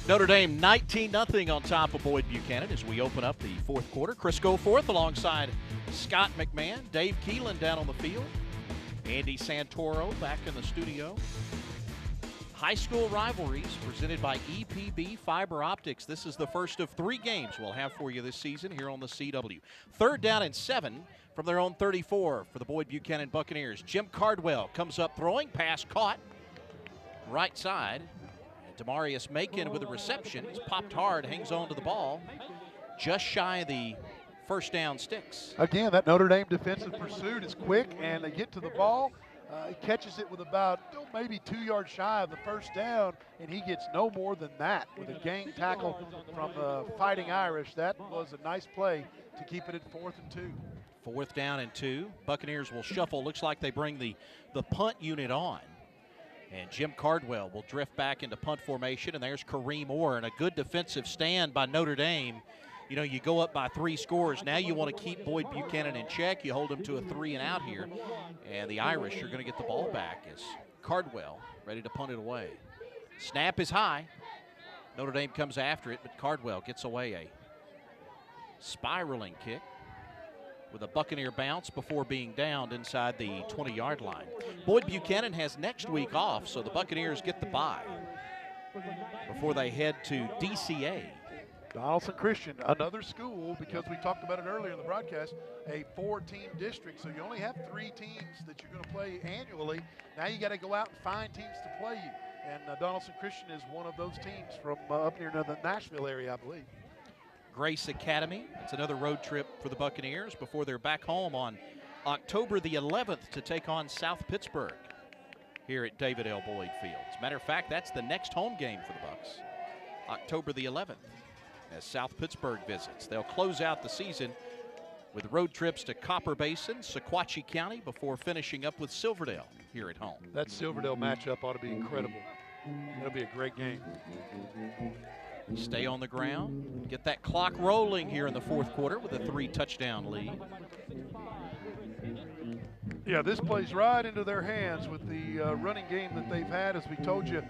Notre Dame 19-0 on top of Boyd Buchanan as we open up the fourth quarter. Chris Goforth alongside Scott McMahon, Dave Keelan down on the field, Andy Santoro back in the studio. High school rivalries presented by EPB Fiber Optics. This is the first of 3 games we'll have for you this season here on the CW. 3rd down and 7 from their own 34 for the Boyd Buchanan Buccaneers. Jim Cardwell comes up throwing, pass caught, right side. Demarius Macon with a reception. He's popped hard, hangs on to the ball, just shy of the first down sticks. Again, that Notre Dame defensive pursuit is quick, and they get to the ball. He catches it with about maybe 2 yards shy of the first down, and he gets no more than that with a gang tackle from the Fighting Irish. That was a nice play to keep it at 4th and 2. 4th down and 2. Buccaneers will shuffle. Looks like they bring the punt unit on. And Jim Cardwell will drift back into punt formation, and there's Kareem Orr, and a good defensive stand by Notre Dame. You know, you go up by 3 scores. Now you want to keep Boyd Buchanan in check. You hold him to a 3 and out here. And the Irish are going to get the ball back as Cardwell ready to punt it away. Snap is high. Notre Dame comes after it, but Cardwell gets away a spiraling kick with a Buccaneer bounce before being downed inside the 20-yard line. Boyd Buchanan has next week off, so the Buccaneers get the bye before they head to DCA. Donaldson Christian, another school, because we talked about it earlier in the broadcast, a 4-team district, so you only have 3 teams that you're going to play annually. Now you got to go out and find teams to play you, and Donaldson Christian is one of those teams from up near the Nashville area, I believe. Grace Academy, it's another road trip for the Buccaneers before they're back home on October the 11th to take on South Pittsburgh here at David L. Boyd Field. As a matter of fact, that's the next home game for the Bucs, October the 11th. As South Pittsburgh visits. They'll close out the season with road trips to Copper Basin, Sequatchie County, before finishing up with Silverdale here at home. That Silverdale matchup ought to be incredible. It'll be a great game. Stay on the ground, get that clock rolling here in the fourth quarter with a 3-touchdown lead. Yeah, this plays right into their hands with the running game that they've had. As we told you,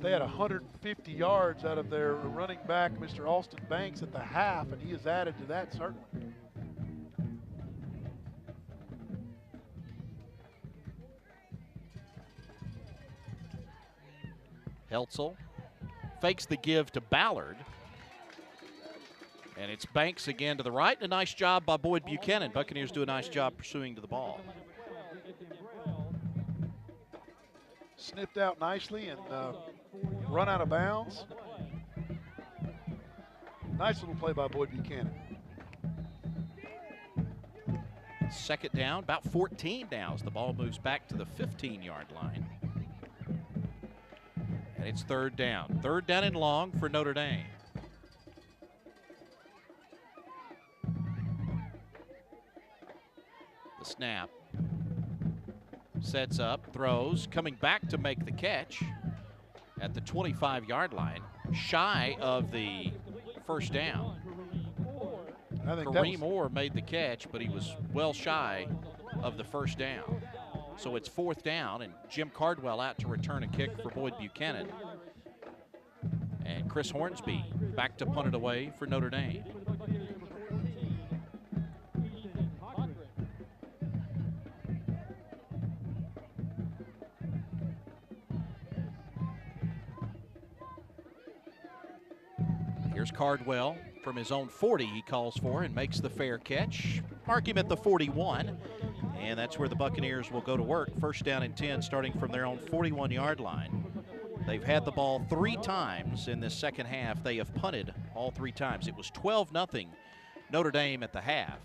they had 150 yards out of their running back, Mr. Austin Banks, at the half, and he has added to that, certainly. Heltzel fakes the give to Ballard. And it's Banks again to the right. A nice job by Boyd Buchanan. Buccaneers do a nice job pursuing to the ball. Snipped out nicely and run out of bounds. Nice little play by Boyd Buchanan. 2nd down, about 14 now as the ball moves back to the 15-yard line. And it's 3rd down. 3rd down and long for Notre Dame. The snap. Sets up, throws, coming back to make the catch at the 25-yard line, shy of the first down. I think Kareem Orr made the catch, but he was well shy of the first down. So it's 4th down, and Jim Cardwell out to return a kick for Boyd Buchanan. And Chris Hornsby back to punt it away for Notre Dame. Here's Cardwell from his own 40 he calls for and makes the fair catch. Mark him at the 41. And that's where the Buccaneers will go to work. 1st down and 10 starting from their own 41-yard line. They've had the ball 3 times in this second half. They have punted all 3 times. It was 12-0 Notre Dame at the half.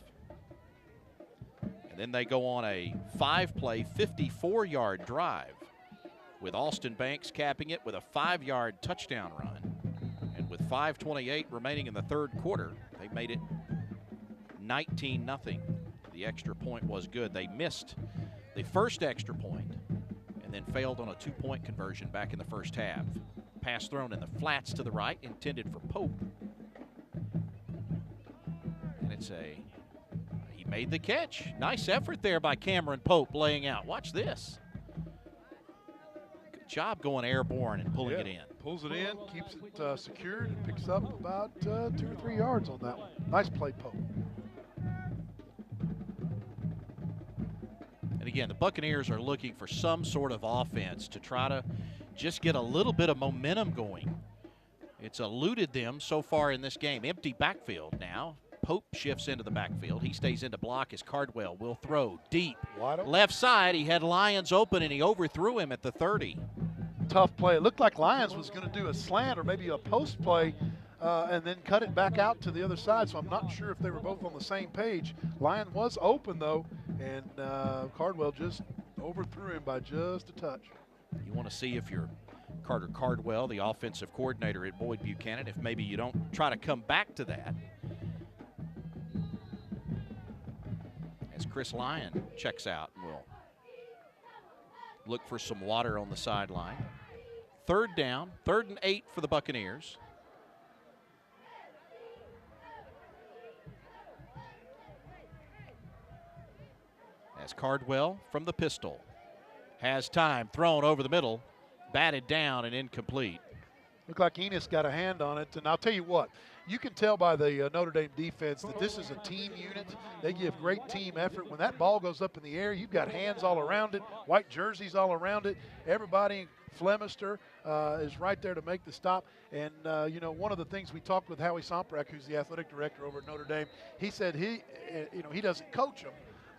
And then they go on a 5-play, 54-yard drive with Austin Banks capping it with a 5-yard touchdown run. And with 5:28 remaining in the 3rd quarter, they made it 19-0. The extra point was good. They missed the first extra point and then failed on a 2-point conversion back in the first half. Pass thrown in the flats to the right, intended for Pope. And it's he made the catch. Nice effort there by Cameron Pope laying out. Watch this. Good job going airborne and pulling it in. Pulls it in, keeps it secured, and picks up about 2 or 3 yards on that one. Nice play, Pope. And again, the Buccaneers are looking for some sort of offense to try to just get a little bit of momentum going. It's eluded them so far in this game. Empty backfield now. Pope shifts into the backfield. He stays into block as Cardwell will throw deep. Left side, he had Lyons open, and he overthrew him at the 30. Tough play. It looked like Lyons was going to do a slant or maybe a post play and then cut it back out to the other side, so I'm not sure if they were both on the same page. Lyon was open, though, and Cardwell just overthrew him by just a touch. You want to see if you're Carter Cardwell, the offensive coordinator at Boyd Buchanan, if maybe you don't try to come back to that. As Chris Lyon checks out, we'll look for some water on the sideline. 3rd down, 3rd and 8 for the Buccaneers. As Cardwell from the pistol has time, thrown over the middle, batted down and incomplete. Looked like Enos got a hand on it, and I'll tell you what, you can tell by the Notre Dame defense that this is a team unit. They give great team effort. When that ball goes up in the air, you've got hands all around it, white jerseys all around it. Everybody, Flemister is right there to make the stop. And, you know, one of the things we talked with Howie Somprak, who's the athletic director over at Notre Dame, he said he doesn't coach them.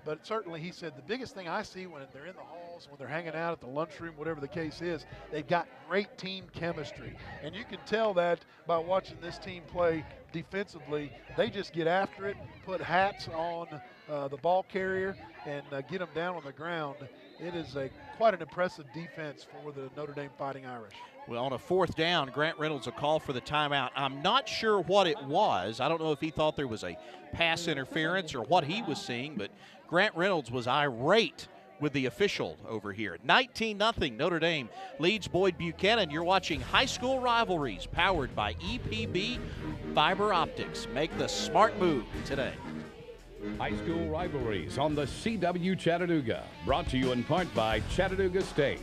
But certainly he said the biggest thing I see when they're in the halls, when they're hanging out at the lunchroom, whatever the case is, they've got great team chemistry. And you can tell that by watching this team play defensively. They just get after it, put hats on the ball carrier, and get them down on the ground. It is quite an impressive defense for the Notre Dame Fighting Irish. Well, on a 4th down, Grant Reynolds will call for the timeout. I'm not sure what it was. I don't know if he thought there was a pass interference or what he was seeing, but Grant Reynolds was irate with the official over here. 19-0, Notre Dame leads Boyd Buchanan. You're watching High School Rivalries, powered by EPB Fiber Optics. Make the smart move today. High School Rivalries on the CW Chattanooga, brought to you in part by Chattanooga State.